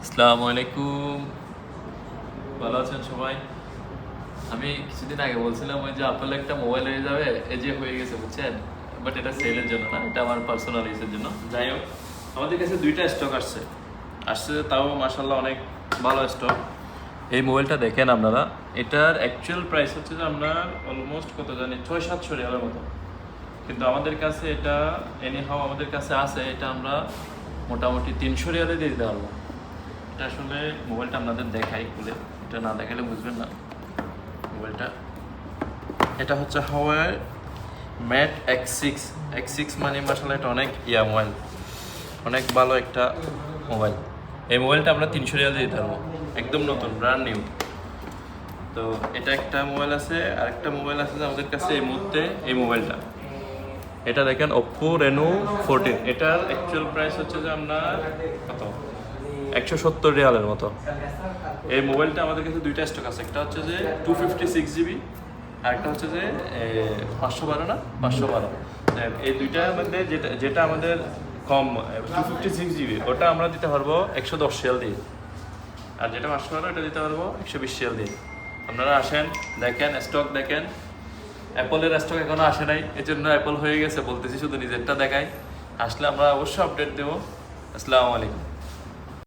আসসালামু আলাইকুম, ভালো আছেন সবাই? আমি কিছুদিন আগে বলছিলাম ওই যে আপেল একটা মোবাইল হয়ে যাবে, এই যে হয়ে গেছে বুঝছেন। বাট এটা সেলের জন্য না, এটা আমার পার্সোনাল ইউজের জন্য। যাই হোক, আমাদের কাছে দুইটা স্টক আসছে তাও মাশাআল্লাহ অনেক ভালো স্টক। এই মোবাইলটা দেখেন আপনারা, এটার অ্যাকচুয়াল প্রাইস হচ্ছে যে আপনার অলমোস্ট কত জানি 600-700 রিয়ালের মতো, কিন্তু আমাদের কাছে এটা এনিহাও আমাদের কাছে আছে, এটা আমরা মোটামুটি 300 রিয়ালে দিয়ে দিতে পারবো। এটা আসলে মোবাইলটা আপনাদের দেখাই খুলে, এটা না দেখালে বুঝবেন না মোবাইলটা। এটা হচ্ছে হাওয়াই ম্যাট এক্স সিক্স মানে মাসাল্লাহ এটা অনেক মোবাইল, অনেক ভালো একটা মোবাইল। এই মোবাইলটা আমরা 300 রিয়াল দিয়ে দিতে পারবো, একদম নতুন ব্র্যান্ড নিউ। তো এটা একটা মোবাইল আছে, আর একটা মোবাইল আছে যে আমাদের কাছে এই মুহূর্তে এই মোবাইলটা। এটা দেখেন Oppo Reno 14, এটার অ্যাকচুয়াল প্রাইস হচ্ছে যে আপনার কত 170 রিয়ালের মতো। এই মোবাইলটা আমাদের কাছে দুইটা স্টক আছে, একটা হচ্ছে যে 256 GB, আর একটা হচ্ছে যে 512 না 512। এই দুইটার মধ্যে যেটা যেটা আমাদের কম 256 GB, ওটা আমরা দিতে পারবো 110 রিয়াল দিয়ে, আর যেটা 512 এটা দিতে পারবো 120 রিয়াল দিয়ে। আপনারা আসেন, দেখেন স্টক দেখেন। অ্যাপলের স্টক এখনো আসে নাই, এই জন্য অ্যাপল হয়ে গেছে বলতেছি, শুধু নিজেরটা দেখাই। আসলে আমরা অবশ্যই আপডেট দেবো। আসসালামু আলাইকুম।